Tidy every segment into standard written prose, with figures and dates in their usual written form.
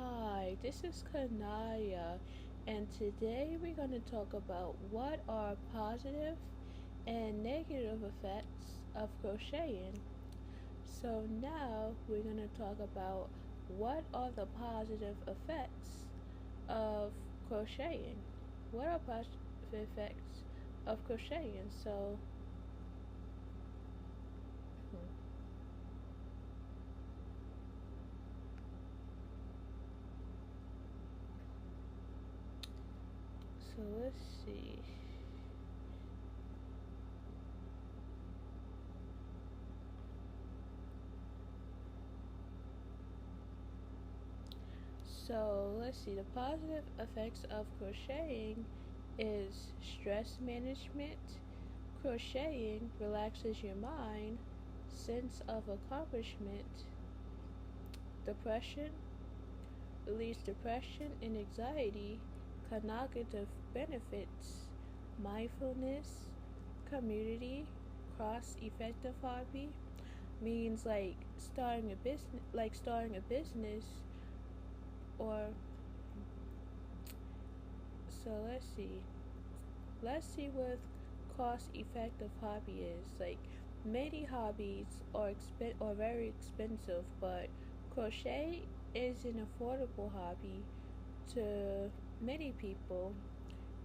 Hi, this is Kanaya, and today we're going to talk about what are positive and negative effects of crocheting. So, now we're going to talk about what are the positive effects of crocheting. What are positive effects of crocheting? So let's see. So let's see. The positive effects of crocheting is stress management. Crocheting relaxes your mind, sense of accomplishment, depression, relieves depression and anxiety, cognitive benefits, mindfulness, community, cross effective hobby means like starting a business or so let's see what cost effective hobby is. Like many hobbies are very expensive, but crochet is an affordable hobby to many people.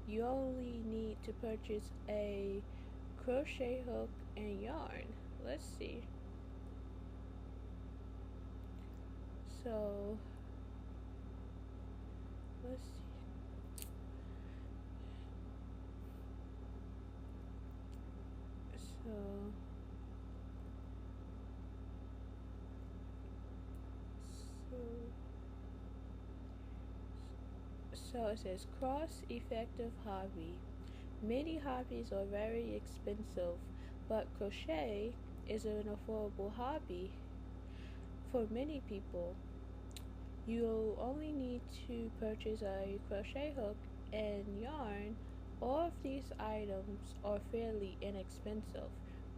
You only need to purchase a crochet hook and yarn. Let's see. So let's see. So so it says cross effective hobby. Many hobbies are very expensive, but crochet is an affordable hobby for many people. You only need to purchase a crochet hook and yarn. All of these items are fairly inexpensive.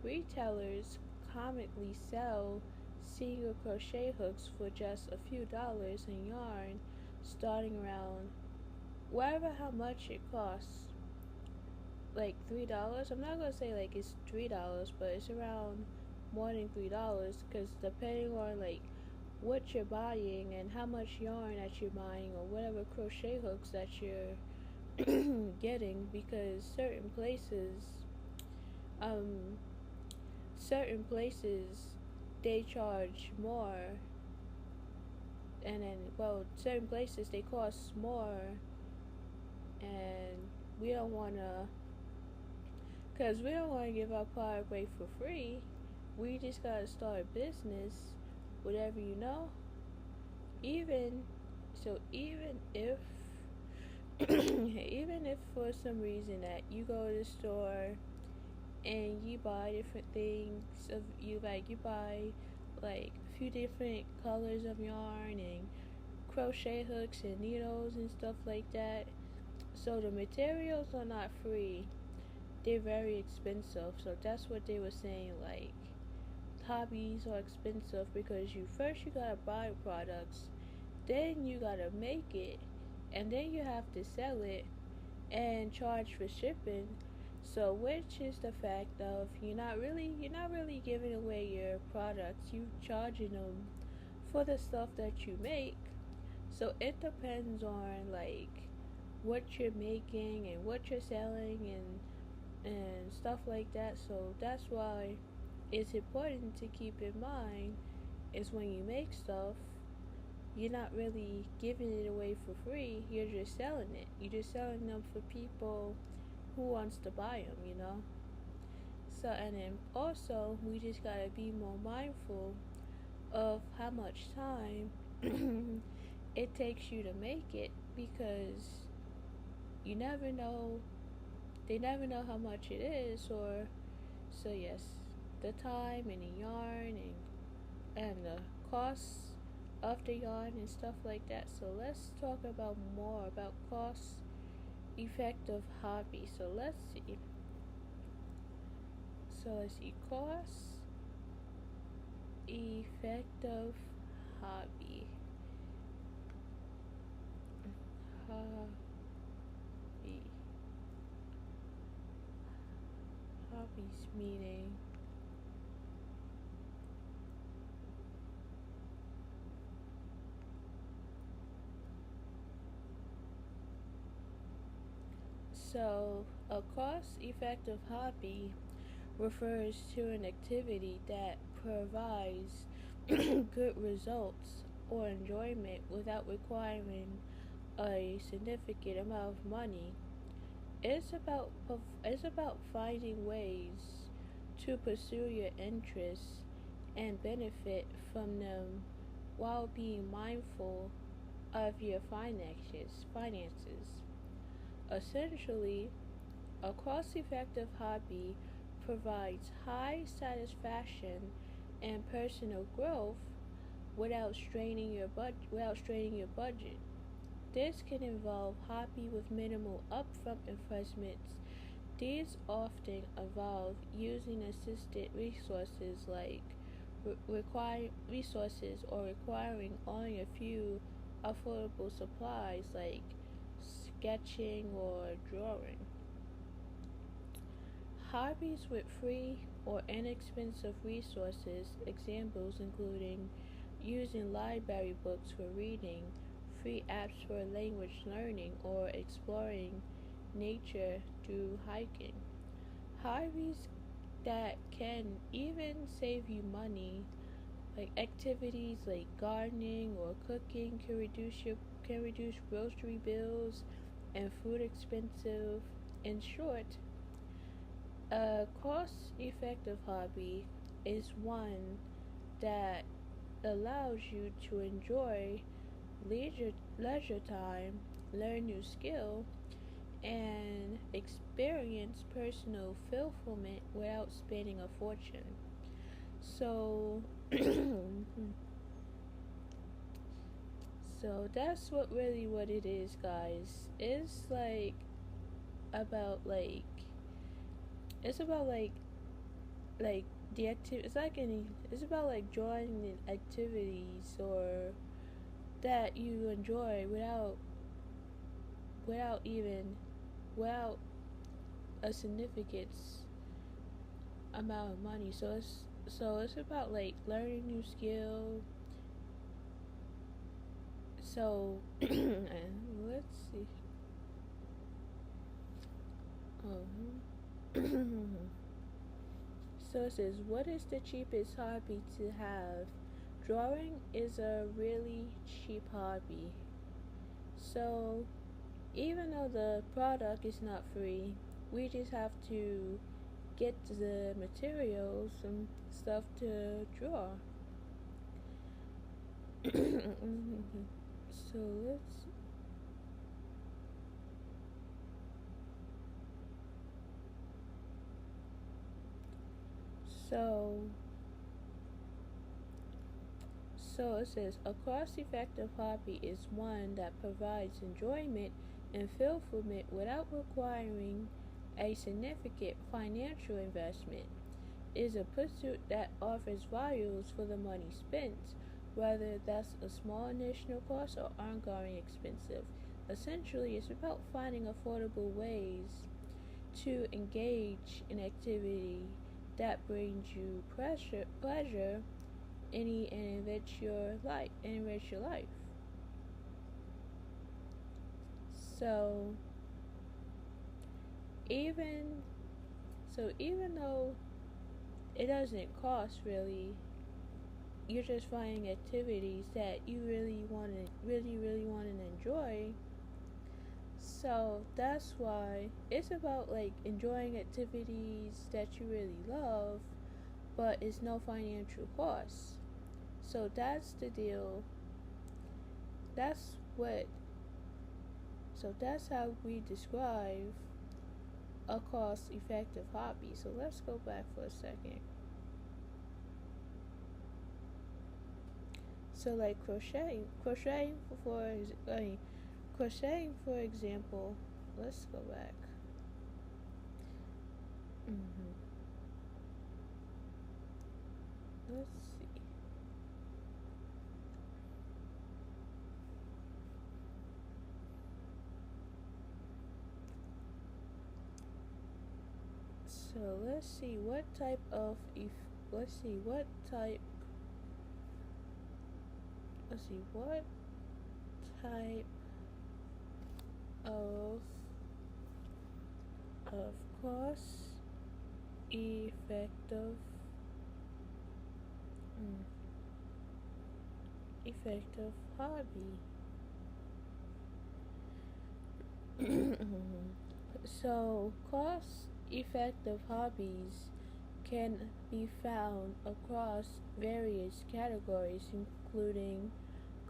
Retailers commonly sell single crochet hooks for just a few dollars and yarn starting around whatever how much it costs, like $3. I'm not gonna say like it's $3, but it's around more than $3 because depending on like what you're buying and how much yarn that you're buying or whatever crochet hooks that you're getting, because um certain places they charge more, and then well certain places they cost more, and we don't want to because we don't want to give our product away for free. We just gotta start a business, whatever you know. Even even if even if for some reason that you go to the store and you buy different things of you buy like a few different colors of yarn and crochet hooks and needles and stuff like that. So the materials are not free. They're very expensive. So that's what they were saying, like hobbies are expensive because you gotta buy products, then you gotta make it, and then you have to sell it and charge for shipping. So which is the fact of you're not really giving away your products. You charging them for the stuff that you make. So it depends on like what you're making and what you're selling and stuff like that. So that's why it's important to keep in mind is when you make stuff, you're not really giving it away for free. You're just selling it. You're just selling them for people who wants to buy them. So and then also we just gotta be more mindful of how much time it takes you to make it, because you never know. They never know how much it is, or so yes, the time and the yarn and the costs of the yarn and stuff like that. So let's talk about more about cost effective hobby. So let's see cost effective hobby. hobbies meaning? So, a cost effective hobby refers to an activity that provides good results or enjoyment without requiring a significant amount of money. It's about finding ways to pursue your interests and benefit from them while being mindful of your finances. Essentially, a cost-effective hobby provides high satisfaction and personal growth without straining your budget. This can involve hobby with minimal upfront investments. These often involve using assisted resources like resources or requiring only a few affordable supplies like sketching or drawing. Hobbies with free or inexpensive resources, examples including using library books for reading, free apps for language learning, or exploring nature through hiking. Hobbies that can even save you money, like activities like gardening or cooking, can reduce grocery bills and food expensive. In short, a cost-effective hobby is one that allows you to enjoy leisure time, learn new skill, and experience personal fulfillment without spending a fortune. So, so that's what it is, guys. About like it's about like the activity. It's like any. It's about like joining activities or that you enjoy without even without a significant amount of money. So it's about like learning new skill. So let's see. Oh. So it says, what is the cheapest hobby to have? Drawing is a really cheap hobby. So even though the product is not free, we just have to get the materials and stuff to draw. So let's so so it says a cost-effective hobby is one that provides enjoyment and fulfillment without requiring a significant financial investment. It is a pursuit that offers values for the money spent, whether that's a small initial cost or ongoing expensive. Essentially, it's about finding affordable ways to engage in activity that brings you pleasure, and enrich your life. So even even though it doesn't cost really, you're just finding activities that you really want to enjoy. So that's why it's about like enjoying activities that you really love, but it's no financial cost. So that's the deal. That's what. So that's how we describe a cost-effective hobby. So let's go back for a second. So like crocheting for example. Let's go back. hmm Let's see. So let's see what type of if let's see what type let's see what type of cost effective mm, effective hobby. So cost effective hobbies can be found across various categories, including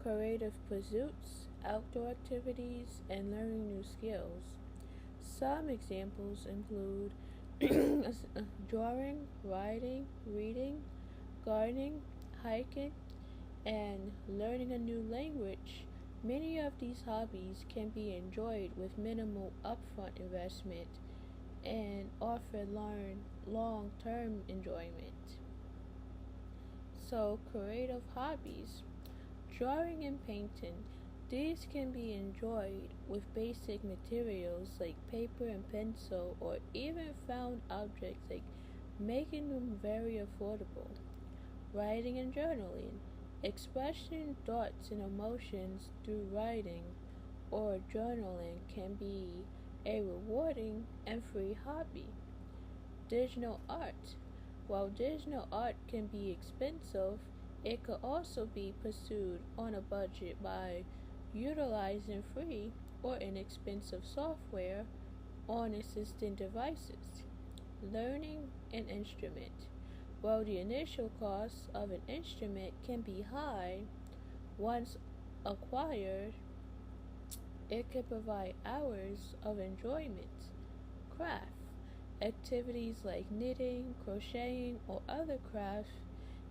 creative pursuits, outdoor activities, and learning new skills. Some examples include drawing, writing, reading, gardening, hiking, and learning a new language. Many of these hobbies can be enjoyed with minimal upfront investment and offer long term enjoyment. So, creative hobbies, drawing and painting. These can be enjoyed with basic materials like paper and pencil, or even found objects like making them very affordable. Writing and journaling. Expressing thoughts and emotions through writing or journaling can be a rewarding and free hobby. Digital art. While digital art can be expensive, it could also be pursued on a budget by utilizing free or inexpensive software on existing devices. Learning an instrument. While the initial cost of an instrument can be high, once acquired, it can provide hours of enjoyment. Craft. Activities like knitting, crocheting, or other crafts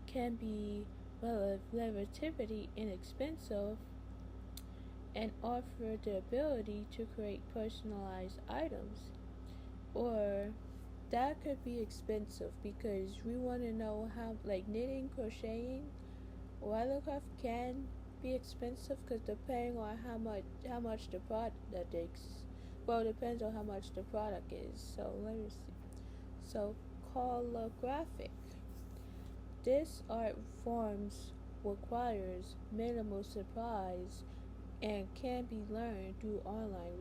can be relatively inexpensive and offer the ability to create personalized items. Or that could be expensive because we want to know how, like knitting, crocheting, or other craft can be expensive because depending on how much the product that takes. Well, it depends on how much the product is. So let me see. So calligraphic. This art forms requires minimal supplies and can be learned through online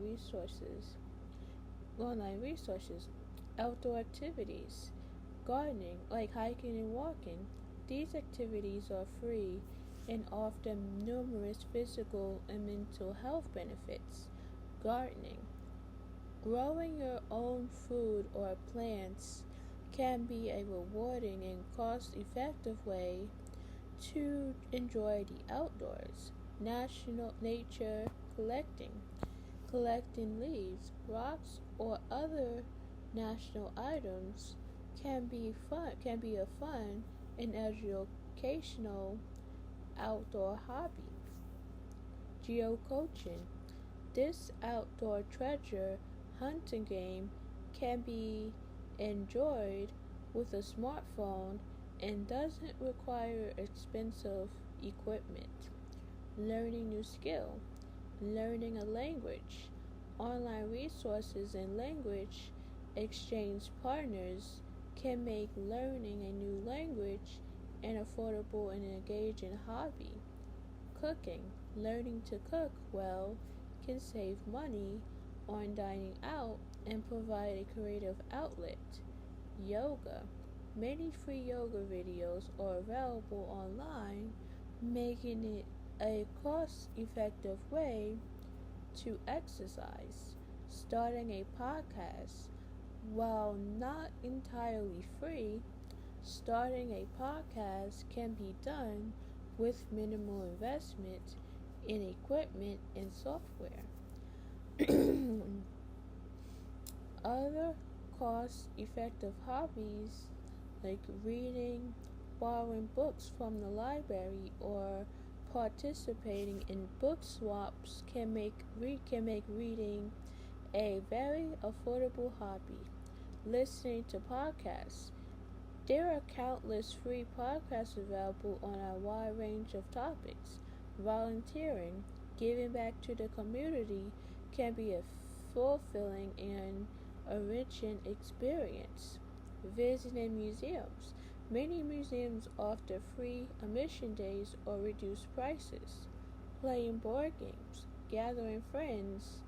resources, outdoor activities, gardening, like hiking and walking. These activities are free and offer numerous physical and mental health benefits. Gardening. Growing your own food or plants can be a rewarding and cost effective way to enjoy the outdoors. National nature collecting. Collecting leaves, rocks, or other national items can be a fun and educational outdoor hobby. Geocaching. This outdoor treasure hunting game can be enjoyed with a smartphone and doesn't require expensive equipment. Learning new skill. Learning a language. Online resources and language exchange partners can make learning a new language an affordable and engaging hobby. Cooking. Learning to cook well can save money on dining out and provide a creative outlet. Yoga. Many free yoga videos are available online, making it a cost effective way to exercise. Starting a podcast. While not entirely free, starting a podcast can be done with minimal investment in equipment and software. Other cost effective hobbies like reading, borrowing books from the library, or participating in book swaps can make reading a very affordable hobby. Listening to podcasts. There are countless free podcasts available on a wide range of topics. Volunteering, giving back to the community, can be a fulfilling and enriching experience. Visiting museums. Many museums offer free admission days or reduced prices. Playing board games. Gathering friends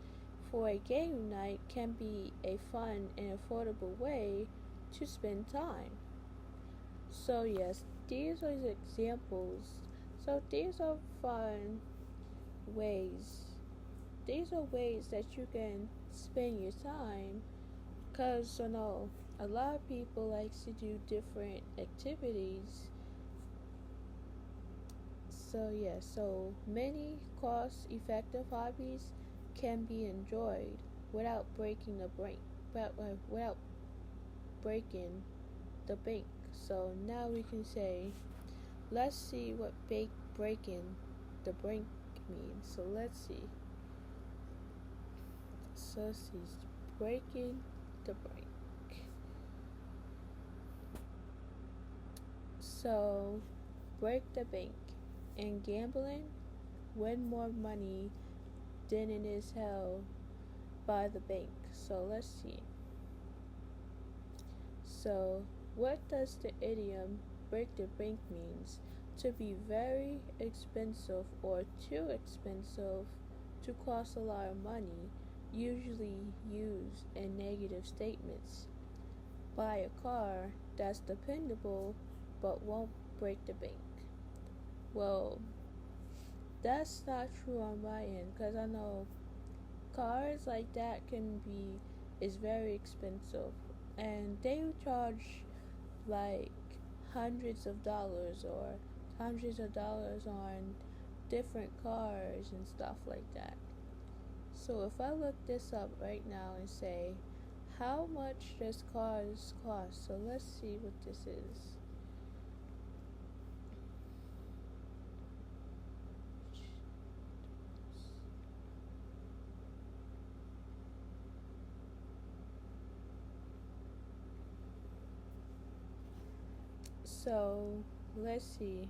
for a game night can be a fun and affordable way to spend time. So, yes, these are examples. So, these are fun ways. These are ways that you can spend your time. Because, a lot of people likes to do different activities. So, yes, so many cost effective hobbies can be enjoyed without breaking the bank. Without breaking the bank. So now we can say, let's see what breaking the bank means. So let's see. So let's see, breaking the bank. So break the bank. In gambling, win more money than it is held by the bank. So let's see. So what does the idiom break the bank means? To be very expensive or too expensive to cost a lot of money, usually used in negative statements. Buy a car that's dependable but won't break the bank. Well, that's not true on my end because I know cars like that is very expensive and they charge like hundreds of dollars on different cars and stuff like that. So if I look this up right now and say, how much does cars cost? So let's see what this is. So let's see.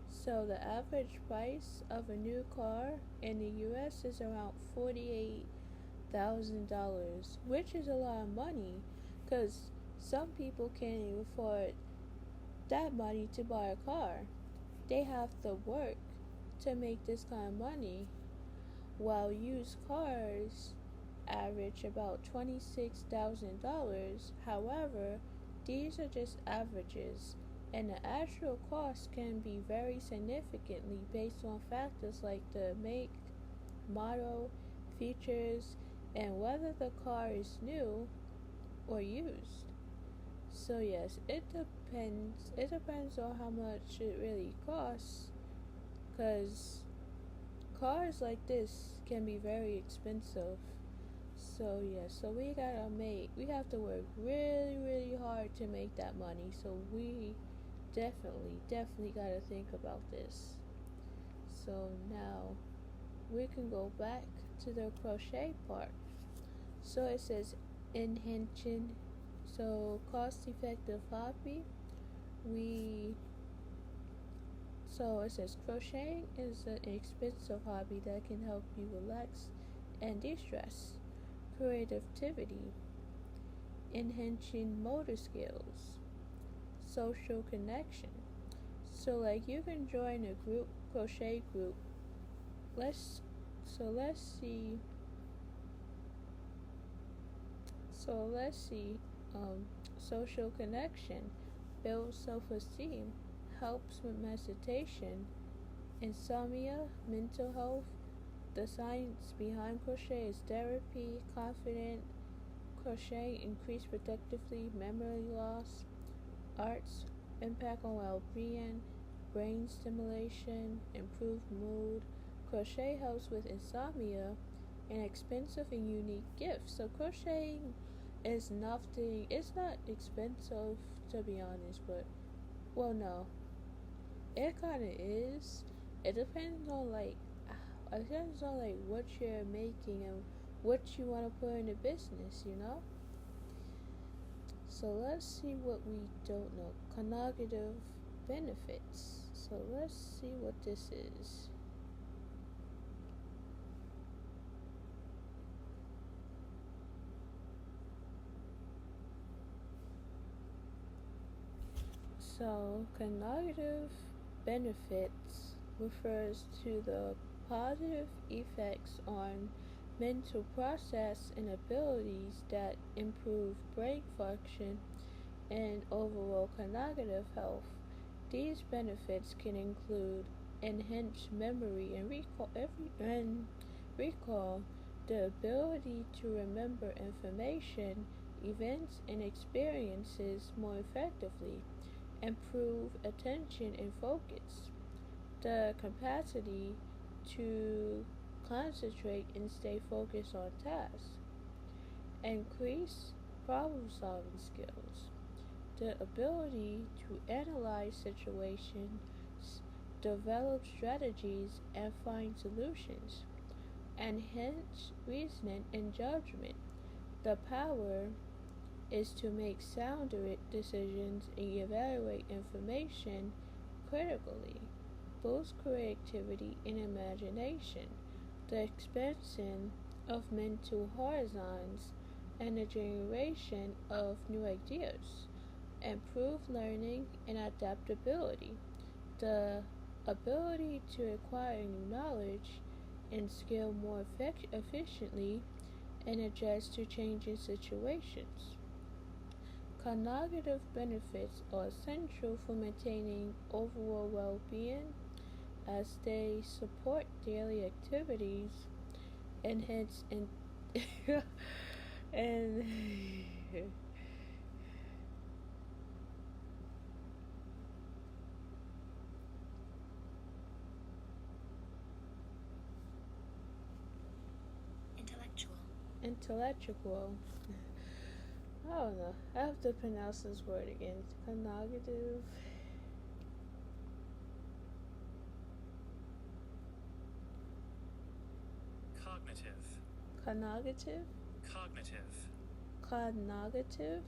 So the average price of a new car in the US is around $48,000, which is a lot of money because some people can't even afford that money to buy a car. They have to work to make this kind of money, while used cars average about $26,000. However, these are just averages, and the actual cost can be very significantly based on factors like the make, model, features, and whether the car is new or used. So yes, it depends. It depends on how much it really costs, because cars like this can be very expensive. So yeah, so we have to work really, really hard to make that money. So we definitely gotta think about this. So now we can go back to the crochet part. So it says intention. So cost effective hobby. We So it says crocheting is an expensive hobby that can help you relax and de-stress. Creativity, enhancing motor skills, social connection. So like you can join a crochet group. Let's see. So let's see. Social connection builds self-esteem, helps with meditation, insomnia, mental health. The science behind crochet is therapy, confident, crochet increase productively, memory loss, arts, impact on well-being, brain stimulation, improved mood. Crochet helps with insomnia, and expensive and unique gifts. So crocheting is nothing. It's not expensive to be honest, but well, no, it kind of is. It depends on what you're making and what you want to put in the business. So let's see what we don't know. Cognitive benefits. So let's see what this is. So, cognitive benefits refers to the positive effects on mental process and abilities that improve brain function and overall cognitive health. These benefits can include enhanced memory and recall, the ability to remember information, events, and experiences more effectively, improve attention and focus, the capacity to concentrate and stay focused on tasks, increase problem solving skills, the ability to analyze situations, develop strategies, and find solutions, enhance reasoning and judgment. The power is to make sound decisions and evaluate information critically, boost creativity and imagination, the expansion of mental horizons, and the generation of new ideas, improve learning and adaptability, the ability to acquire new knowledge and skill more efficiently and adjust to changing situations. Cognitive benefits are essential for maintaining overall well being as they support daily activities, enhance and and intellectual. I don't know. I have to pronounce this word again. Cognitive. Cognitive. Cognitive. Cognitive. Cognitive.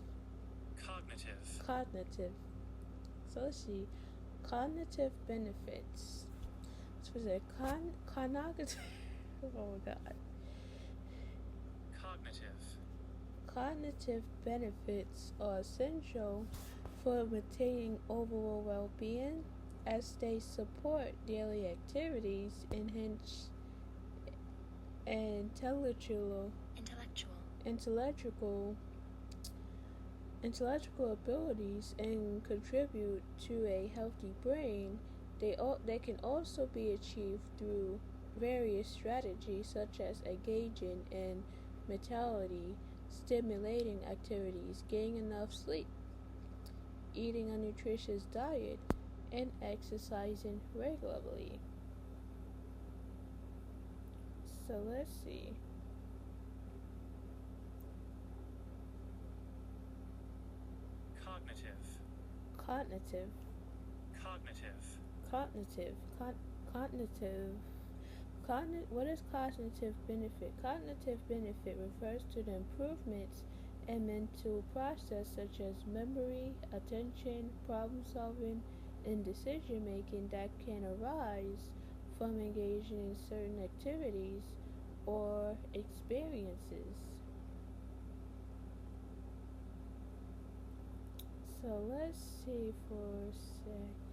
Cognitive. Cognitive. So let's see. Cognitive benefits. So was it cognitive? Oh my god. Cognitive. Cognitive benefits are essential for maintaining overall well being as they support daily activities, enhance intellectual intellectual intellectual abilities, and contribute to a healthy brain. They can also be achieved through various strategies such as engaging in mentality stimulating activities, getting enough sleep, eating a nutritious diet, and exercising regularly. So let's see. Cognitive. Cognitive. Cognitive. Cognitive. Cognitive. What is cognitive benefit? Cognitive benefit refers to the improvements in mental process such as memory, attention, problem solving, and decision making that can arise from engaging in certain activities or experiences. So let's see for a second.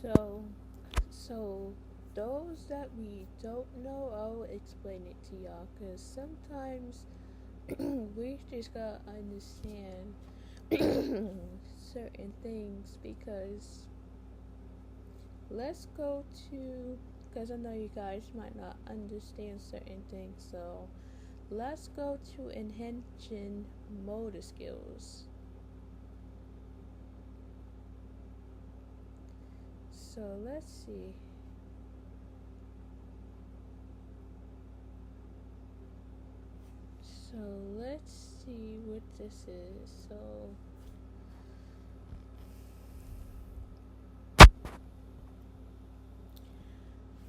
So so those that we don't know, I'll explain it to y'all because sometimes we just gotta understand certain things because let's go to because I know you guys might not understand certain things, so let's go to enhancing motor skills. So let's see. So let's see what this is. So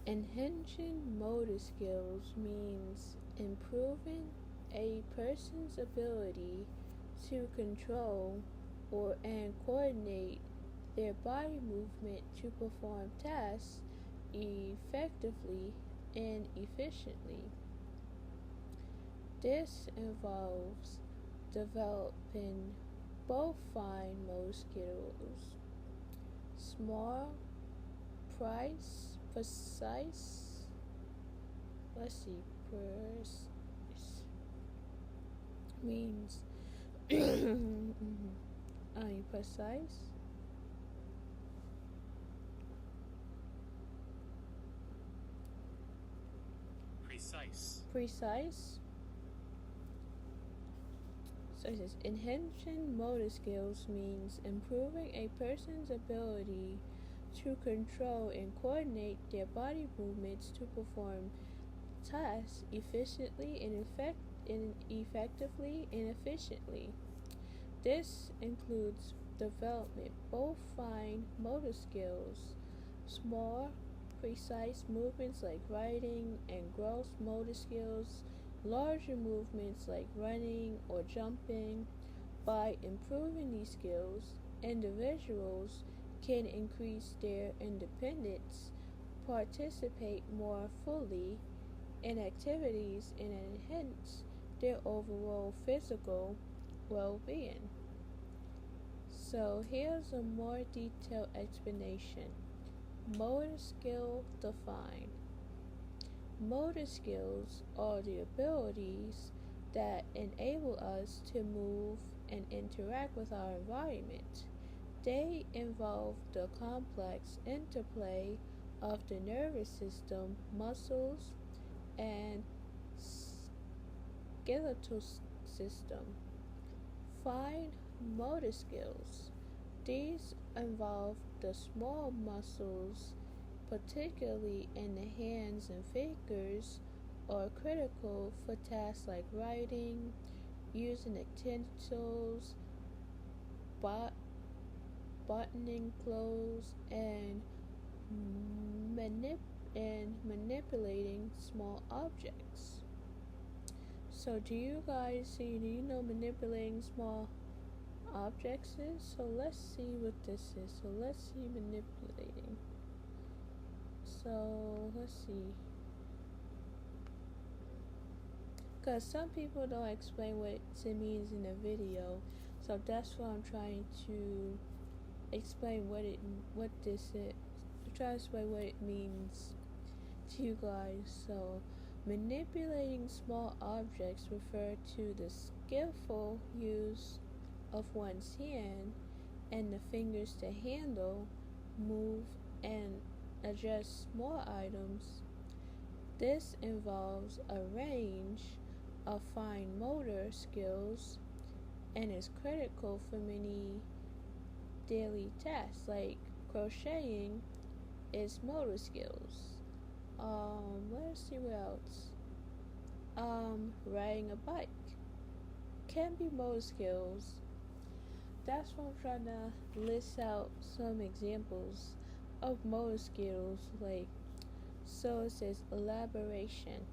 enhancing motor skills means improving a person's ability to control or and coordinate their body movement to perform tasks effectively and efficiently. This involves developing both fine motor skills, small, precise, let's see, means precise, precise. So it says enhancing motor skills means improving a person's ability to control and coordinate their body movements to perform tasks efficiently and effectively and efficiently. This includes development both fine motor skills, small, precise movements like writing, and gross motor skills, larger movements like running or jumping. By improving these skills, individuals can increase their independence, participate more fully in activities, and enhance their overall physical well being. So, here's a more detailed explanation. Motor skill defined. Motor skills are the abilities that enable us to move and interact with our environment. They involve the complex interplay of the nervous system, muscles, and skeletal system. Fine motor skills. These involve the small muscles, particularly in the hands and fingers, are critical for tasks like writing, using utensils, buttoning clothes, and manipulating small objects. So, do you know manipulating small objects is? So, let's see what this is. So, let's see manipulating. So, let's see. Because some people don't explain what it means in the video. So, that's why I'm trying to explain what this is. Try to explain what it means to you guys. So, manipulating small objects refer to the skillful use of one's hand and the fingers to handle, move, and adjust small items. This involves a range of fine motor skills and is critical for many daily tasks like crocheting is motor skills. Let's see what else. Riding a bike can be motor skills. That's why I'm trying to list out some examples of motor skills. So it says elaboration.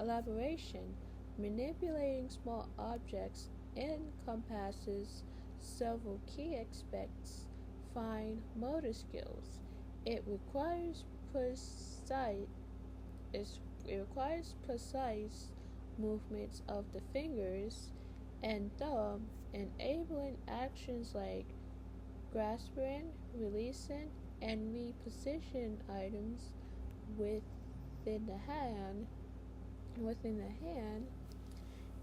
Elaboration, manipulating small objects encompasses several key aspects. Fine motor skills. It requires precise movements of the fingers and thumb, enabling actions like grasping, releasing, and reposition items within the hand,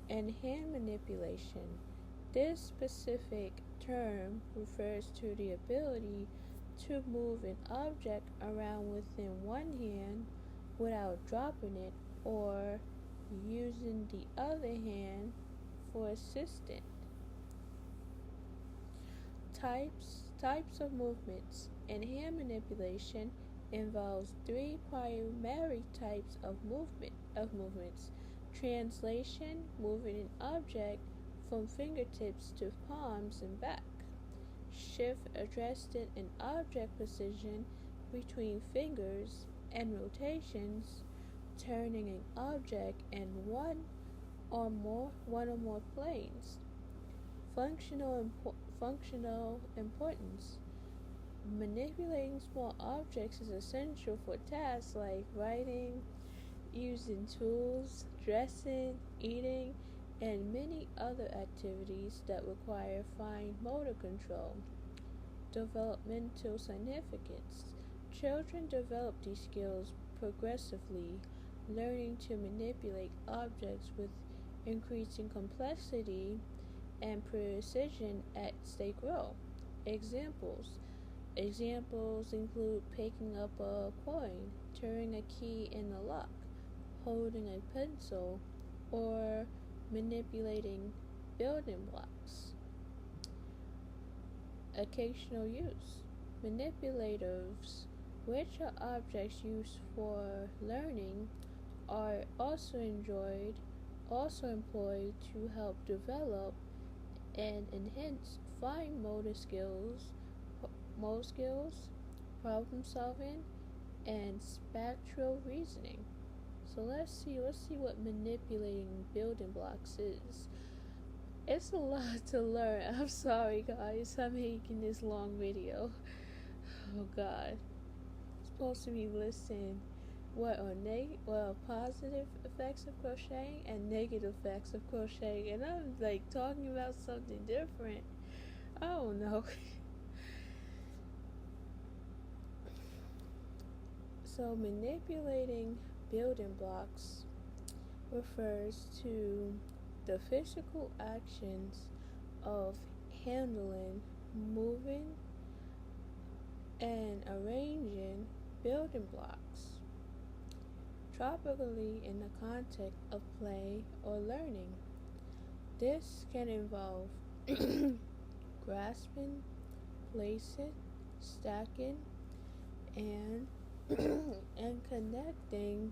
and hand manipulation. This specific term refers to the ability to move an object around within one hand without dropping it or using the other hand for assistance. Types of movements. In hand manipulation involves three primary types of movements. Translation, moving an object from fingertips to palms and back. Shift, adjusting an object position between fingers, and rotations, turning an object in one or more planes. Functional importance. Manipulating small objects is essential for tasks like writing, using tools, dressing, eating, and many other activities that require fine motor control. Developmental significance. Children develop these skills progressively, learning to manipulate objects with increasing complexity and precision as they grow. Examples. Examples include picking up a coin, turning a key in a lock, holding a pencil, or manipulating building blocks. Occasional use. Manipulators, which are objects used for learning, are also employed to help develop and enhance fine motor skills, problem solving, and spectral reasoning. So let's see what manipulating building blocks is. It's a lot to learn. I'm sorry guys, I'm making this long video. Oh god. I'm supposed to be listing what are positive effects of crocheting and negative effects of crocheting, and I'm like talking about something different. I don't know. So manipulating building blocks refers to the physical actions of handling, moving, and arranging building blocks, typically in the context of play or learning. This can involve grasping, placing, stacking, and and connecting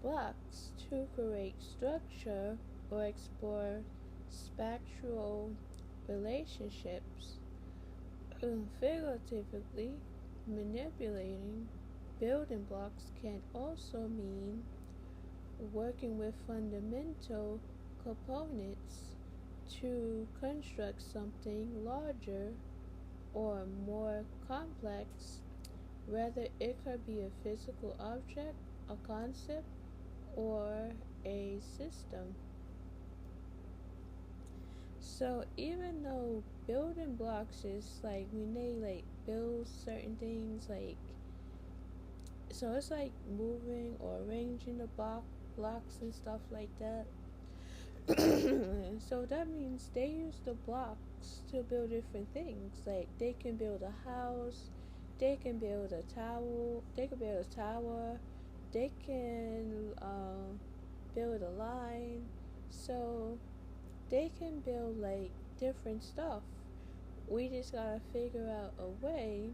blocks to create structure or explore spectral relationships. Figuratively, manipulating building blocks can also mean working with fundamental components to construct something larger or more complex. Whether it could be a physical object, a concept, or a system. So even though building blocks is like when they like build certain things, like so it's like moving or arranging the blocks and stuff like that. So that means they use the blocks to build different things. Like they can build a house, they can build a tower, they can build a line. So they can build like different stuff. We just gotta figure out a way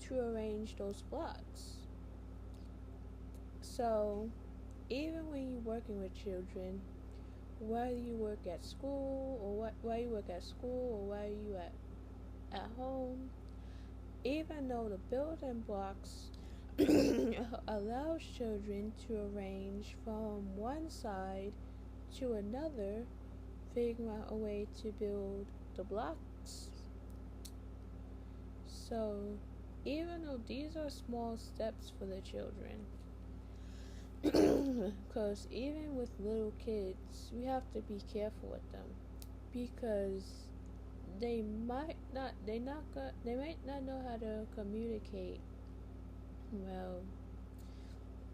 to arrange those blocks. So even when you're working with children, whether you work at school or while you work at school or while you at home, even though the building blocks allows children to arrange from one side to another, figuring out a way to build the blocks. So even though these are small steps for the children, because even with little kids, we have to be careful with them, because they might not know how to communicate well,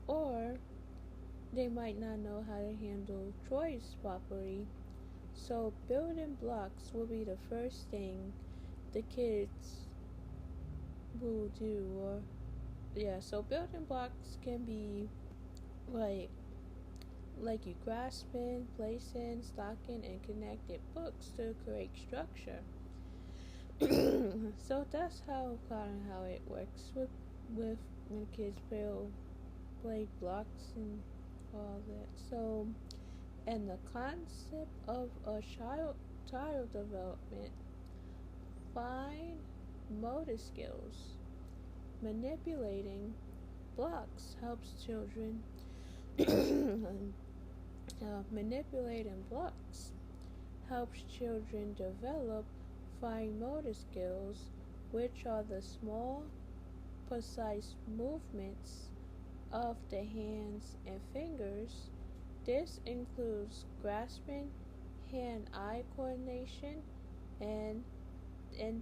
or they might not know how to handle toys properly. So building blocks will be the first thing the kids will do. So building blocks can be like you grasping, placing, stocking, and connected books to create structure. So that's how it works with when kids play blocks and all that. So, and the concept of a child development, fine motor skills. Manipulating blocks helps children manipulating blocks helps children develop fine motor skills which are the small, precise movements of the hands and fingers. This includes grasping, hand-eye coordination, and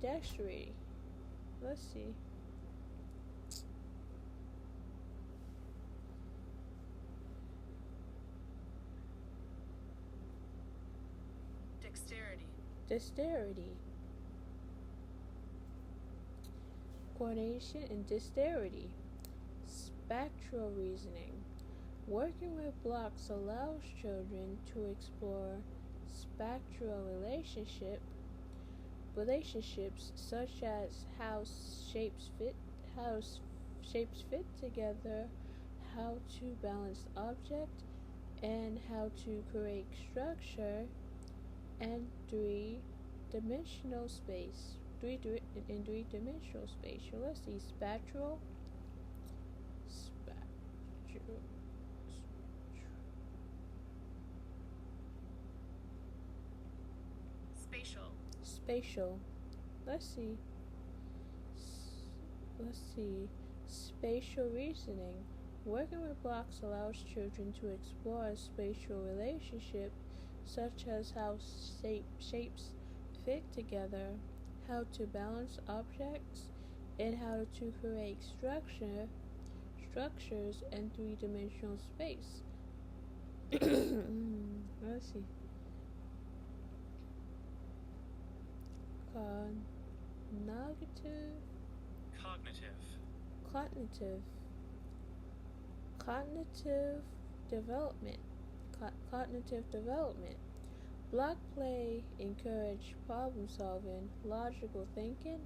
dexterity. Let's see. Dexterity. Dexterity. Coordination and dexterity. Spectral reasoning. Working with blocks allows children to explore spectral relationships such as how shapes fit together, how to balance objects, and how to create structure and three-dimensional space. In three-dimensional space. So let's see, spectral, Spatial. spatial. Let's see. Let's see. Spatial reasoning. Working with blocks allows children to explore spatial relationships such as how shapes fit together, how to balance objects, and how to create structures in three-dimensional space. Let's see. Cognitive, Cognitive. cognitive, cognitive development, cognitive development. Block play encourage problem solving, logical thinking,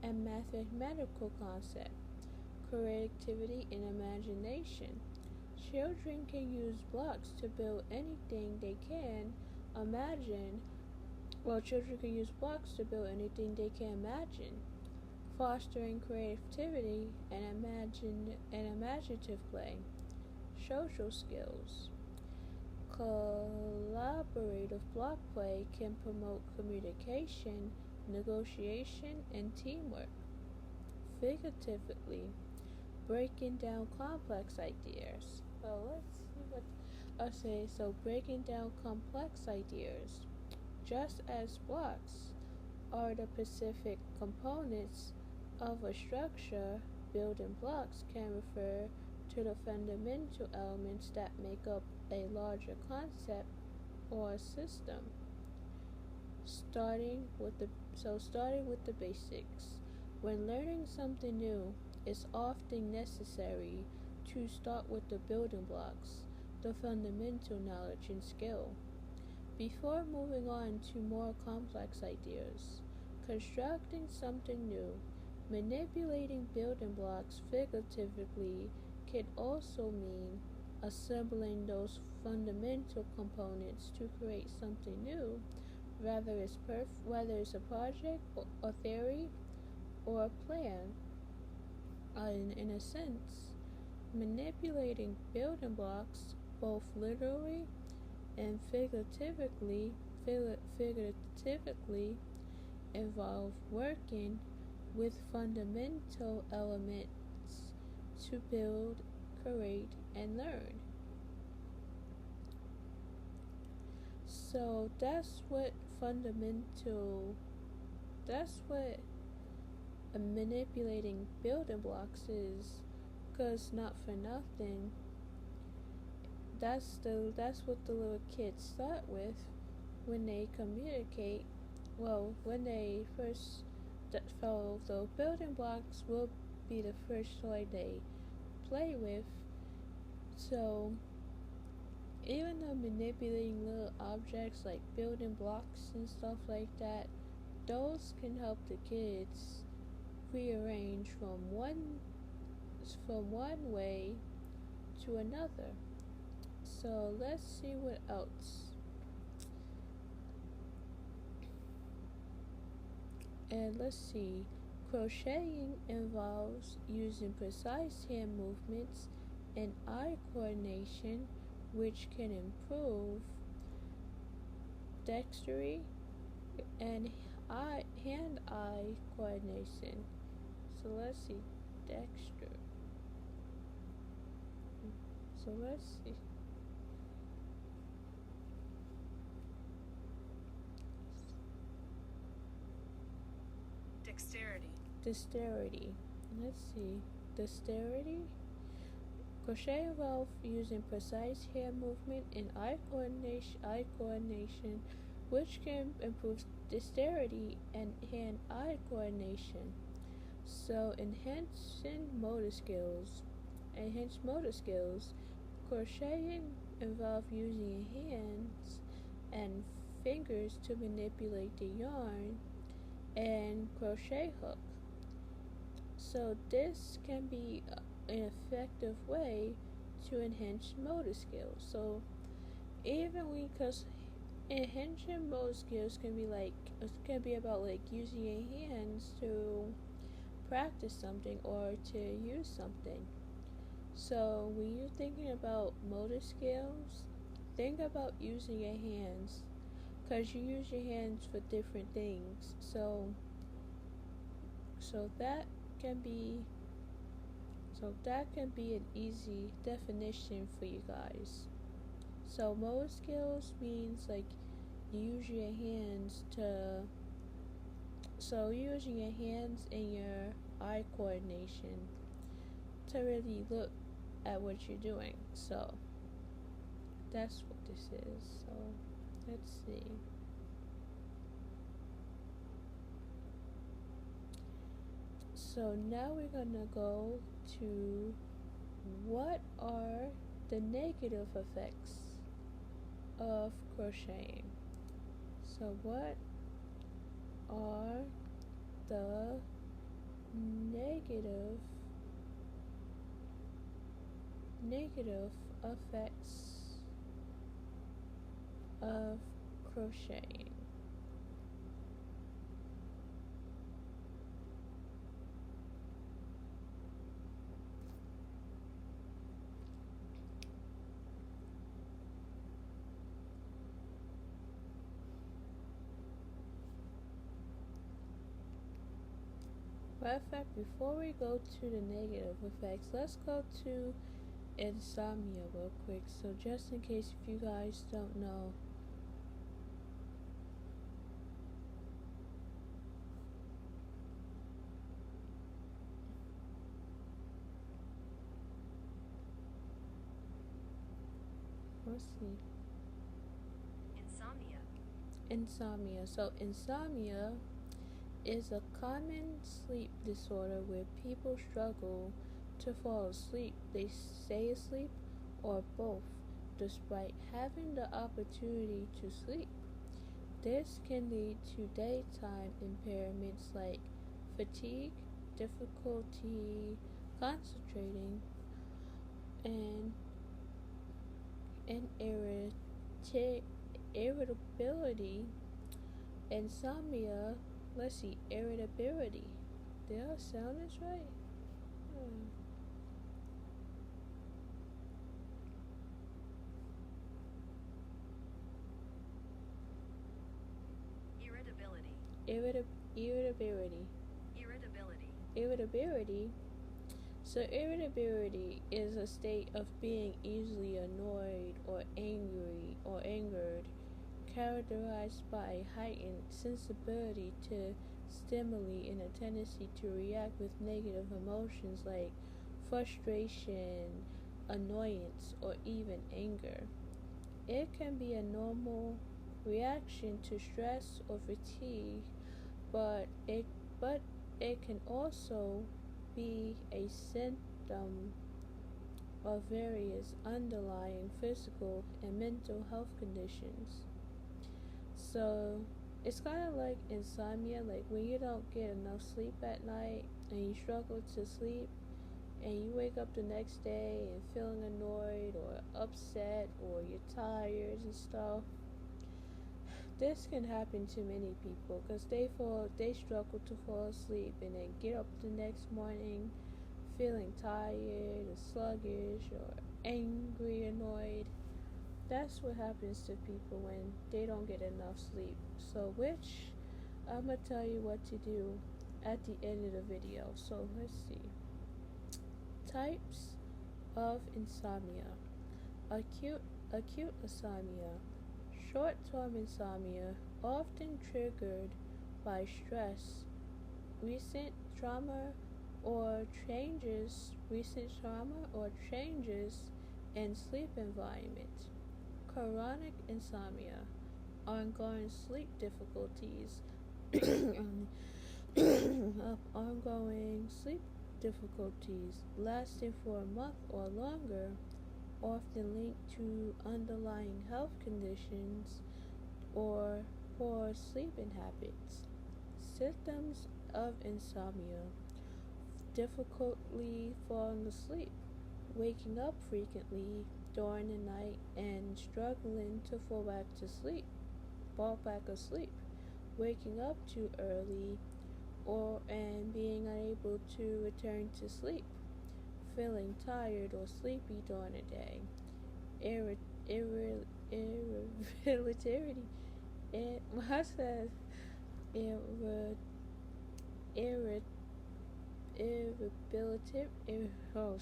and mathematical concept, creativity and imagination. Children can use blocks to build anything they can imagine. Children can use blocks to build anything they can imagine, fostering creativity and imaginative play. Social skills. Collaborative block play can promote communication, negotiation, and teamwork. Figuratively, breaking down complex ideas. Well, let's see what I say. So, breaking down complex ideas, just as blocks are the specific components of a structure, building blocks can refer to the fundamental elements that make up a larger concept or system. Starting with the basics. When learning something new, it's often necessary to start with the building blocks, the fundamental knowledge and skill, before moving on to more complex ideas. Constructing something new, manipulating building blocks figuratively can also mean assembling those fundamental components to create something new, whether it's a project, or a theory, or a plan. In a sense, manipulating building blocks, both literally and figuratively, involve working with fundamental elements to build, create, and learn. So that's what manipulating building blocks is, cause not for nothing, that's what the little kids start with when they communicate. Well, when they first so the building blocks will be the first toy they play with. So even though manipulating little objects like building blocks and stuff like that, those can help the kids rearrange from one way to another. So let's see what else. And let's see. Crocheting involves using precise hand movements and eye coordination, which can improve dexterity and hand-eye coordination. So let's see, Dexter. So let's see. Dexterity. Dexterity. Let's see. Dexterity. Crochet involves using precise hand movement and eye coordination, which can improve dexterity and hand-eye coordination. So enhance motor skills. Crocheting involves using hands and fingers to manipulate the yarn and crochet hook. So this can be an effective way to enhance motor skills. So even because enhancing motor skills can be about like using your hands to practice something or to use something. So when you're thinking about motor skills, think about using your hands because you use your hands for different things. So that can be an easy definition for you guys. So motor skills means like you use your hands to using your hands and your eye coordination to really look at what you're doing. So that's what this is. So let's see. So now we're gonna go to what are the negative effects of crocheting. So what are the negative effects of crocheting? Matter of fact, before we go to the negative effects, let's go to insomnia real quick. So just in case if you guys don't know, let's see. Insomnia. So insomnia is a common sleep disorder where people struggle to fall asleep. They stay asleep or both, despite having the opportunity to sleep. This can lead to daytime impairments like fatigue, difficulty concentrating, and irritability. Insomnia. Let's see, irritability. Did I sound this right? Irritability. Irritability. So irritability is a state of being easily annoyed or angered, characterized by heightened sensibility to stimuli and a tendency to react with negative emotions like frustration, annoyance, or even anger. It can be a normal reaction to stress or fatigue, but it can also be a symptom of various underlying physical and mental health conditions. So it's kind of like insomnia, like when you don't get enough sleep at night and you struggle to sleep and you wake up the next day and feeling annoyed or upset or you're tired and stuff. This can happen to many people because they struggle to fall asleep and then get up the next morning feeling tired or sluggish or angry, annoyed. That's what happens to people when they don't get enough sleep. So which I'm gonna tell you what to do at the end of the video. So let's see. Types of insomnia. Acute insomnia. Short-term insomnia, often triggered by stress, recent trauma or changes in sleep environment. Chronic insomnia, ongoing sleep difficulties, ongoing sleep difficulties lasting for a month or longer, often linked to underlying health conditions or poor sleeping habits. Symptoms of insomnia: difficulty falling asleep, waking up frequently during the night and struggling to fall back asleep, waking up too early or and being unable to return to sleep, feeling tired or sleepy during the day, irritability, I said irri- irrit- irritability, oh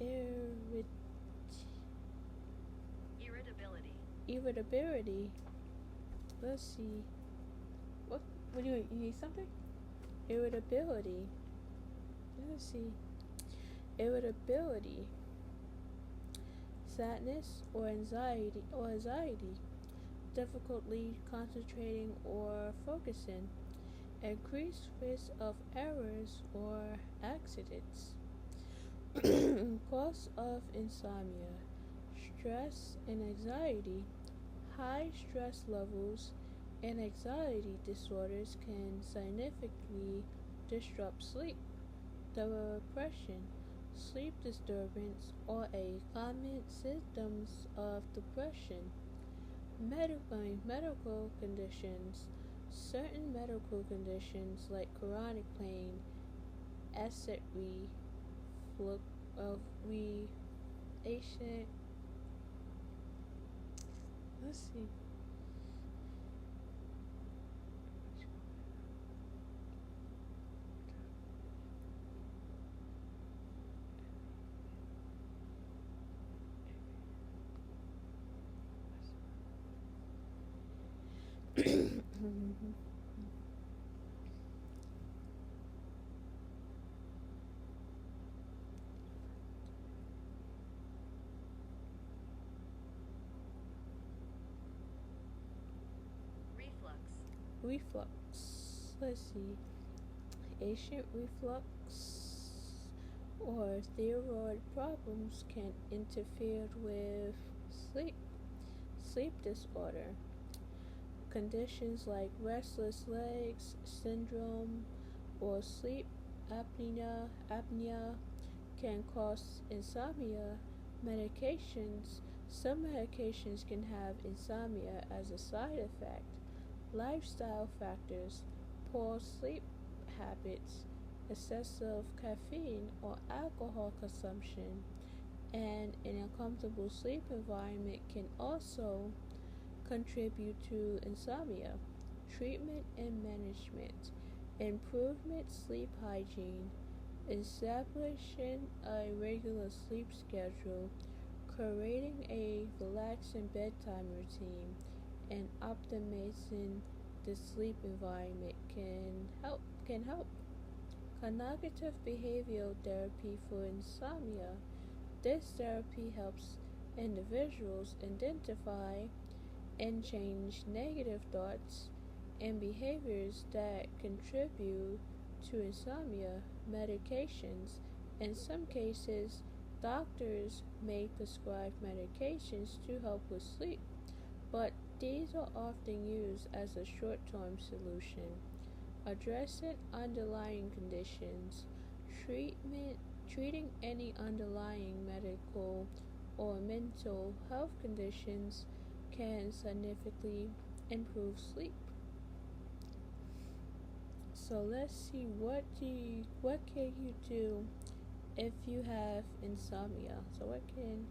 irrit, Irritability. irritability. Let's see. What do you need something? Irritability. Let's see. Irritability, sadness or anxiety, difficulty concentrating or focusing, increased risk of errors or accidents. Cause of insomnia: stress and anxiety. High stress levels and anxiety disorders can significantly disrupt sleep. Depression, sleep disturbance, or a common symptoms of depression. Medical conditions. Certain medical conditions like chronic pain, acid reflux, let's see. Reflux. Reflux. Let's see. Acid reflux or thyroid problems can interfere with sleep. Sleep disorder. Conditions like restless legs syndrome or sleep apnea can cause insomnia. Medications. Some medications can have insomnia as a side effect. Lifestyle factors: poor sleep habits, excessive caffeine or alcohol consumption, and an uncomfortable sleep environment can also contribute to insomnia. Treatment and management: improvement sleep hygiene, establishing a regular sleep schedule, creating a relaxing bedtime routine, and optimizing the sleep environment can help. Cognitive behavioral therapy for insomnia. This therapy helps individuals identify and change negative thoughts and behaviors that contribute to insomnia. Medications. In some cases, doctors may prescribe medications to help with sleep, but these are often used as a short term solution. Addressing underlying conditions. Treatment Treating any underlying medical or mental health conditions can significantly improve sleep. So let's see what can you do if you have insomnia. So what can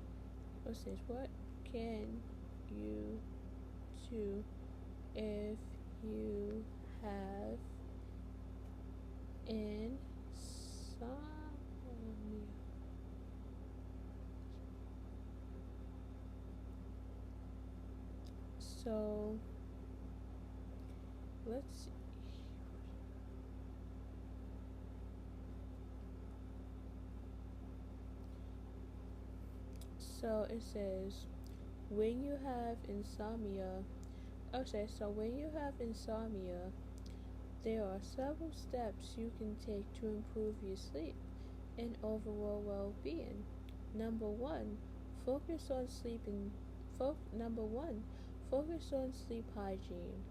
you 2, if you have insomnia. So let's see. So it says when you have insomnia. Okay, so when you have insomnia, there are several steps you can take to improve your sleep and overall well-being. Number one, focus on sleeping. Number one, focus on sleep hygiene.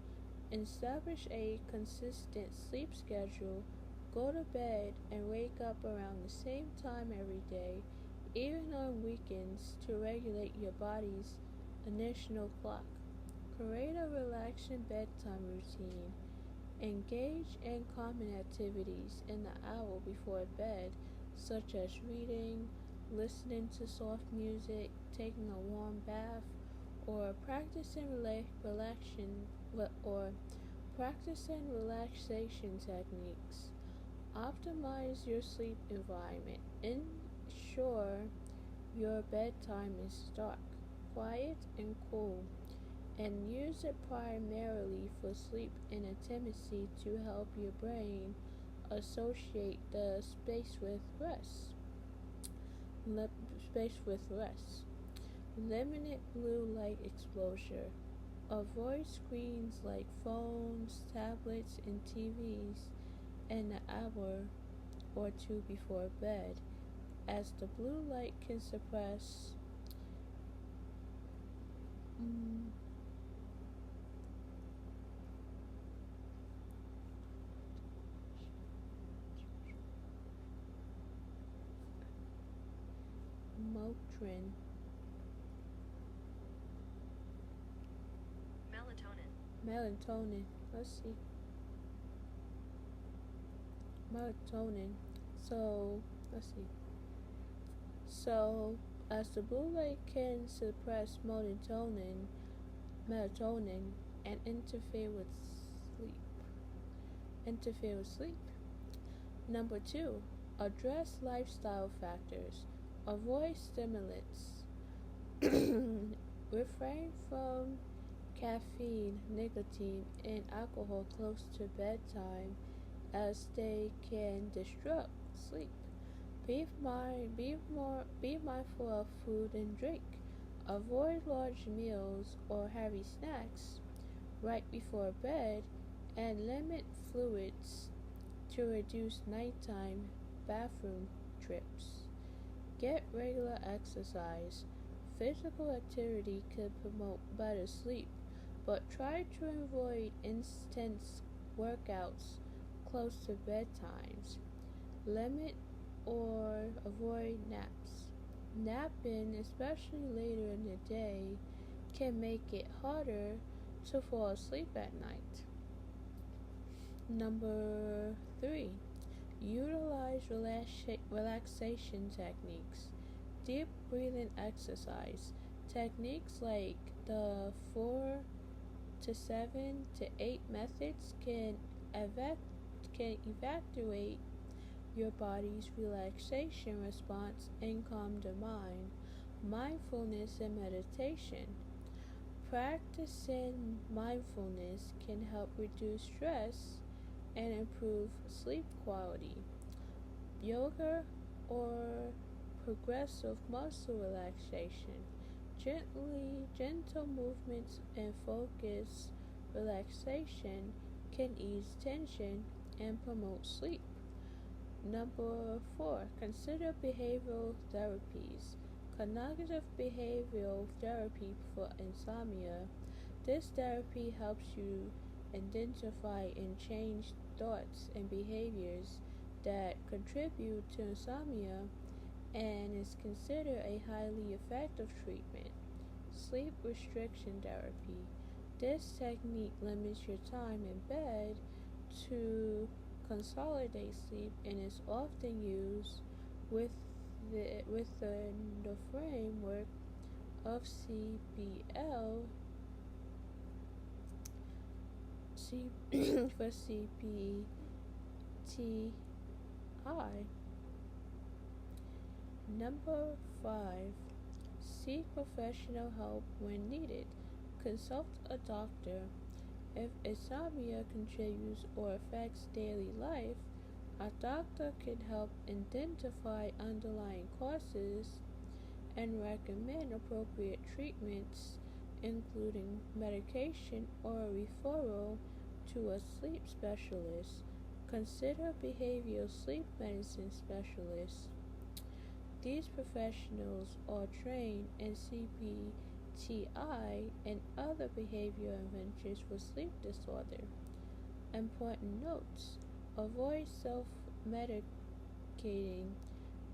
Establish a consistent sleep schedule. Go to bed and wake up around the same time every day, even on weekends, to regulate your body's initial clock. Create a relaxing bedtime routine. Engage in common activities in the hour before bed, such as reading, listening to soft music, taking a warm bath, or or practicing relaxation techniques. Optimize your sleep environment. Ensure your bedtime is dark, quiet, and cool, and use it primarily for sleep and intimacy to help your brain associate the space with rest. Limited blue light exposure. Avoid screens like phones, tablets, and TVs an hour or two before bed, as the blue light can suppress mm, Motrin. Melatonin. Melatonin. Let's see. Melatonin. So, let's see. So, as the blue light can suppress melatonin, and sleep. Interfere with sleep. Number two, address lifestyle factors. Avoid stimulants. Refrain from caffeine, nicotine, and alcohol close to bedtime, as they can disrupt sleep. Be mindful of food and drink. Avoid large meals or heavy snacks right before bed, and limit fluids to reduce nighttime bathroom trips. Get regular exercise. Physical activity could promote better sleep, but try to avoid intense workouts close to bedtimes. Limit or avoid naps. Napping, especially later in the day, can make it harder to fall asleep at night. Number three, utilize relaxation techniques. Deep breathing exercise. Techniques like the 4 to 7 to 8 methods can evaluate your body's relaxation response and calm the mind. Mindfulness and meditation. Practicing mindfulness can help reduce stress and improve sleep quality. Yoga or progressive muscle relaxation. Gentle movements and focused relaxation can ease tension and promote sleep. Number four, consider behavioral therapies. Cognitive behavioral therapy for insomnia. This therapy helps you identify and change thoughts and behaviors that contribute to insomnia and is considered a highly effective treatment. Sleep restriction therapy. This technique limits your time in bed to consolidate sleep and is often used with within the framework of CBL C for CPTI. Number 5. Seek professional help when needed. Consult a doctor. If insomnia contributes or affects daily life, a doctor can help identify underlying causes and recommend appropriate treatments, including medication or a referral to a sleep specialist. Consider behavioral sleep medicine specialists. These professionals are trained in CPTI and other behavioral interventions for sleep disorder. Important notes: avoid self-medicating.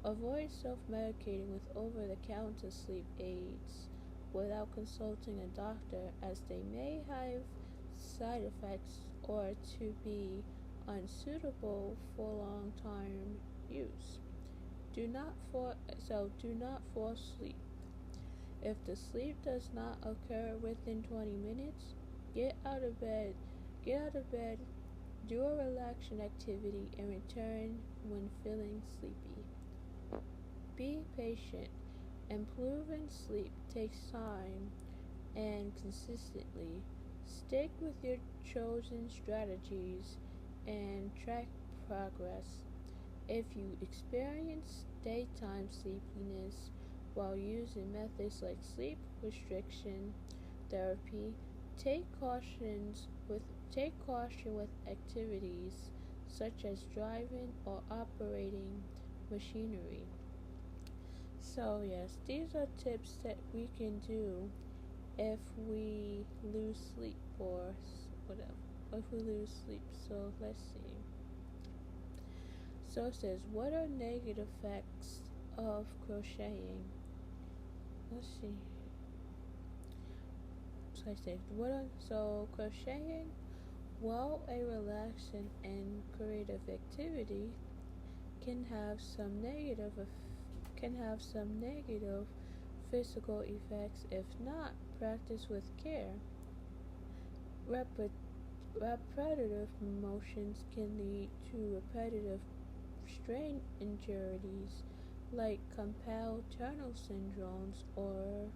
Avoid self-medicating with over-the-counter sleep aids without consulting a doctor, as they may have side effects or to be unsuitable for long-term use. Do not force sleep. If the sleep does not occur within 20 minutes, get out of bed. Get out of bed, do a relaxing activity, and return when feeling sleepy. Be patient. Improving sleep takes time and consistently. Stick with your chosen strategies and track progress. If you experience daytime sleepiness while using methods like sleep restriction therapy, take take caution with activities such as driving or operating machinery. So yes, these are tips that we can do if we lose sleep or whatever. If we lose sleep. So let's see. So it says, what are negative effects of crocheting? Let's see. So I said, crocheting, while a relaxing and creative activity, can have some negative physical effects if not practiced with care. Repetitive motions can lead to repetitive strain injuries like carpal tunnel syndromes or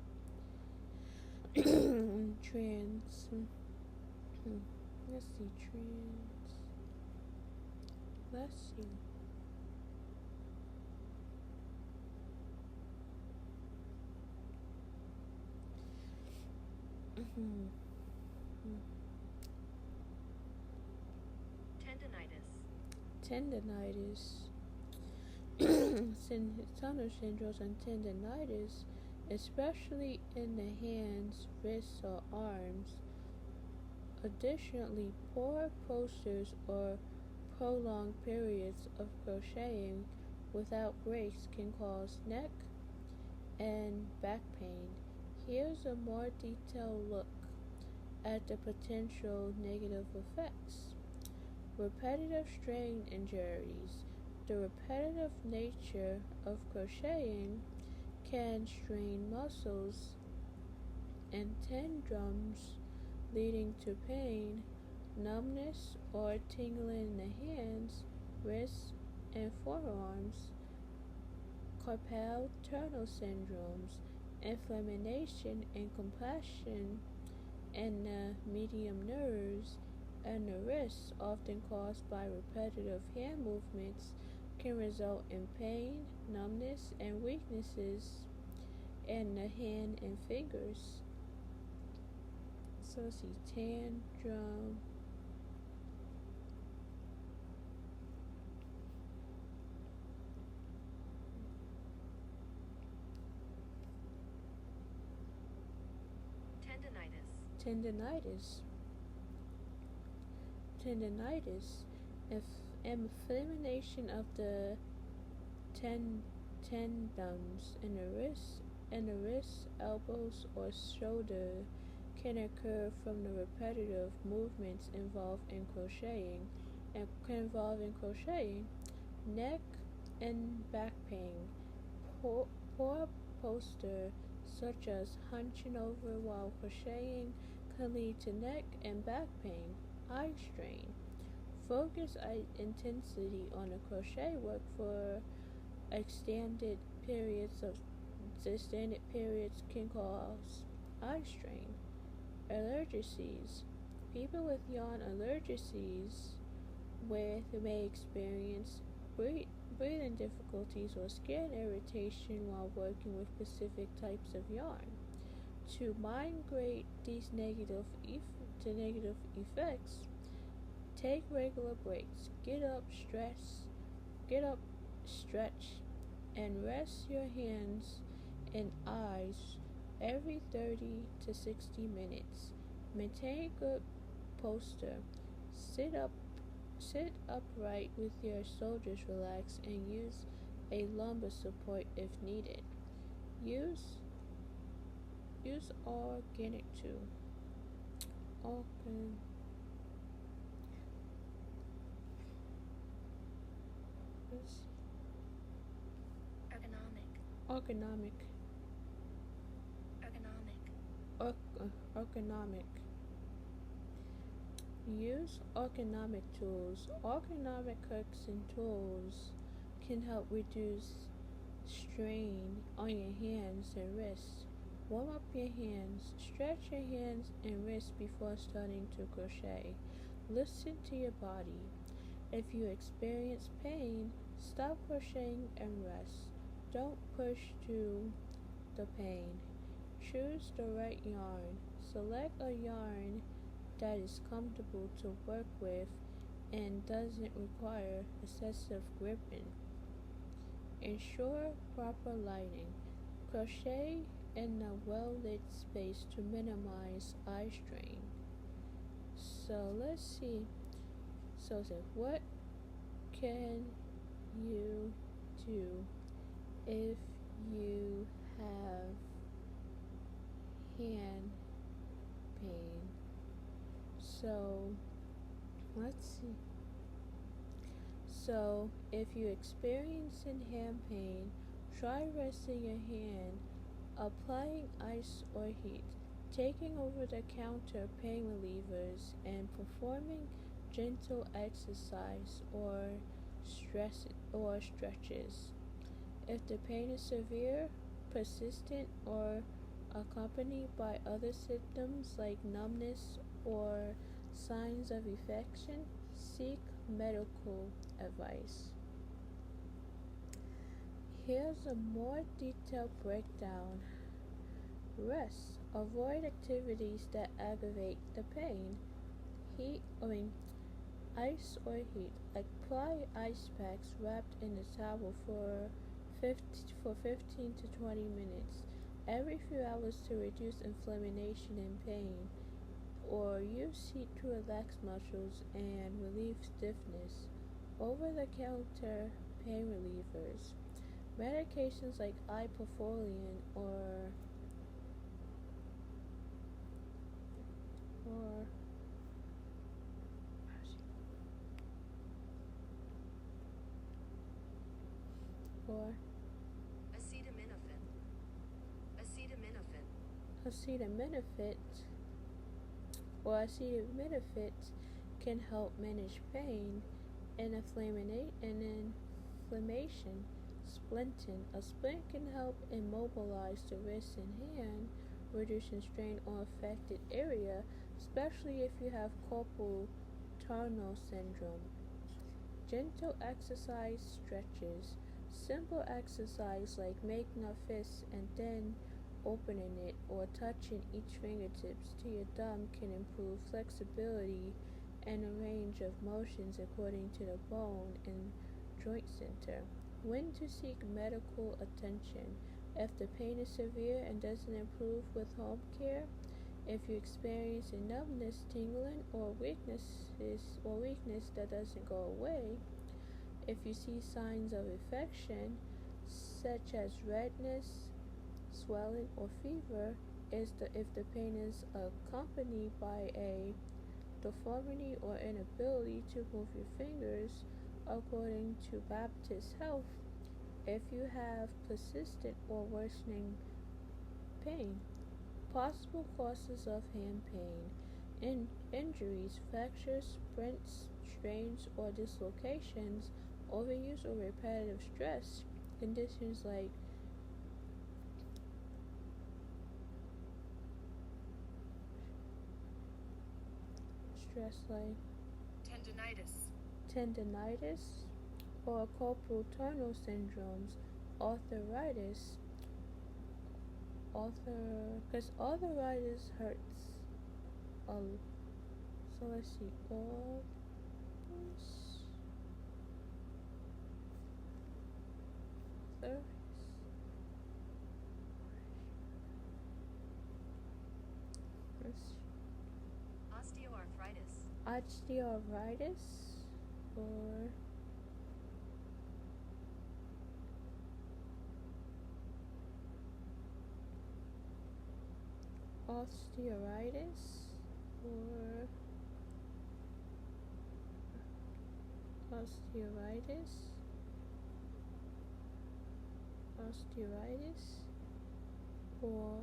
trans. Let's see, Let's see. Tendinitis. Tunnel syndromes and tendinitis, especially in the hands, wrists, or arms. Additionally, poor postures or prolonged periods of crocheting without breaks can cause neck and back pain. Here's a more detailed look at the potential negative effects. Repetitive strain injuries. The repetitive nature of crocheting can strain muscles and tendons, leading to pain, numbness, or tingling in the hands, wrists, and forearms. Carpal tunnel syndromes, inflammation and compression in the median nerves and the wrists, often caused by repetitive hand movements, can result in pain, numbness, and weaknesses in the hand and fingers. So let's see, tantrum. Tendinitis. Inflammation of the tendons in the wrist, elbows, or shoulder can occur from the repetitive movements involved in crocheting. Neck and back pain. Poor posture, such as hunching over while crocheting, can lead to neck and back pain. eye strain. Focus intensity on a crochet work for extended periods of extended periods can cause eye strain. Allergies. People with yarn allergies may experience breathing difficulties or skin irritation while working with specific types of yarn. To migrate these negative effects, take regular breaks. Get up, stretch, and rest your hands and eyes every 30 to 60 minutes. Maintain good posture. Sit up Sit upright with your shoulders relaxed and use a lumbar support if needed. Use use organic too. Organ, Ergonomic. ergonomic, Ergonomic. ergonomic. Use ergonomic tools. Ergonomic hooks and tools can help reduce strain on your hands and wrists. Warm up your hands. Stretch your hands and wrists before starting to crochet. Listen to your body. If you experience pain, stop crocheting and rest. Don't push through the pain. Choose the right yarn. Select a yarn that is comfortable to work with and doesn't require excessive gripping. Ensure proper lighting. Crochet in a well lit space to minimize eye strain. So let's see. What can you do if you have hand pain? So let's see. So if you're experiencing hand pain, try resting your hand, applying ice or heat, taking over the counter pain relievers, and performing gentle exercise or stretches. If the pain is severe, persistent, or accompanied by other symptoms like numbness or signs of infection, seek medical advice. Here's a more detailed breakdown. Rest. Avoid activities that aggravate the pain. Heat, I mean, Ice or heat. Apply ice packs wrapped in a towel for 15 to 20 minutes every few hours to reduce inflammation and pain, or use heat to relax muscles and relieve stiffness. Over the counter pain relievers. Medications like ibuprofen or or Acetaminophen. Acetaminophen. acetaminophen acetaminophen can help manage pain and inflammation. Splinting. A splint can help immobilize the wrist and hand, reducing strain on affected area, especially if you have carpal tunnel syndrome. Gentle exercise stretches. Simple exercise like making a fist and then opening it or touching each fingertips to your thumb can improve flexibility and a range of motions according to the bone and joint center. When to seek medical attention. If the pain is severe and doesn't improve with home care, if you experience a numbness, tingling, or weakness that doesn't go away, if you see signs of infection, such as redness, swelling, or fever, if the pain is accompanied by a deformity or inability to move your fingers, according to Baptist Health, if you have persistent or worsening pain. Possible causes of hand pain. Injuries, fractures, splints, strains, or dislocations, overuse or repetitive stress. Conditions like Tendinitis. tendinitis or carpal tunnel syndromes, arthritis, because arthritis hurts. Um, so let's see, arthritis. Osteoarthritis. Osteoarthritis or osteoarthritis or osteoarthritis, osteoarthritis or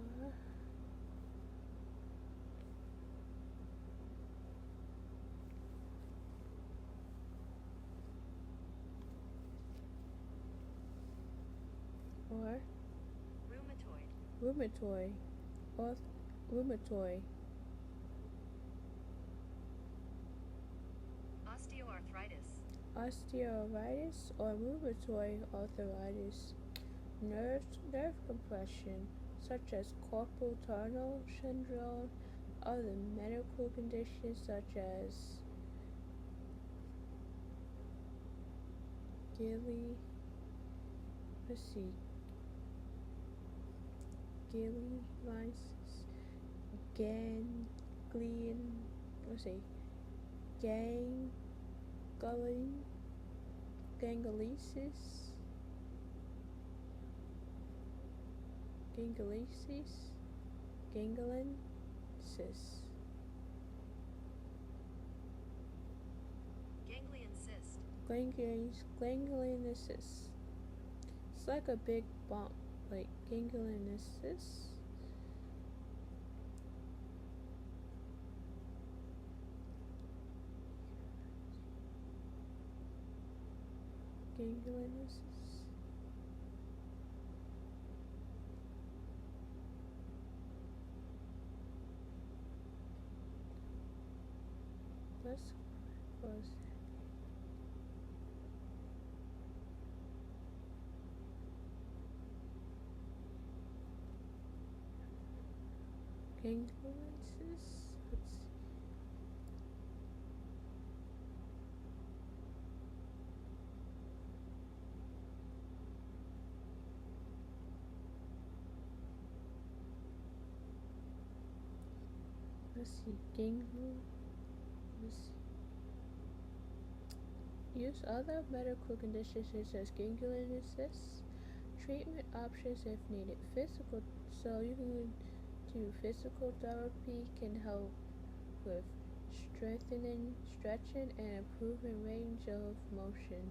or Rheumatoid. rheumatoid, rheumatoid, Osteoarthritis. osteoarthritis or rheumatoid arthritis, nerve compression, such as carpal tunnel syndrome, other medical conditions such as Gilly, let's see, Gilly lysis, ganglion, let's see, ganglionisis, gangliosis, gangliosis, Ganglion cyst. gangliosis. It's like a big bump, like gangliosis. Gangliosis. Let's close. Gangliosis. Let's see. Let's see. Ganglion. Let's see. Use other medical conditions such as gangliosis. Treatment options if needed. Physical. So you can do physical therapy can help with strengthening, stretching, and improving range of motion.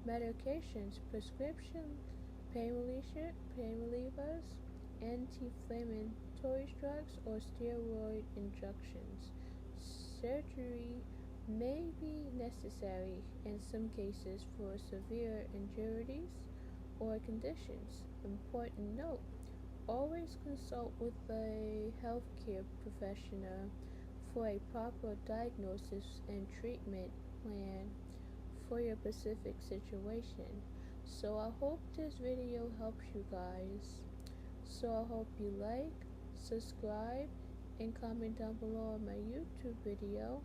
Medications, prescription pain relievers, anti-inflammatory drugs, or steroid injections. Surgery may be necessary in some cases for severe injuries or conditions. Important note: always consult with a healthcare professional for a proper diagnosis and treatment plan for your specific situation. So I hope this video helps you guys. So I hope you like, subscribe, and comment down below on my YouTube video.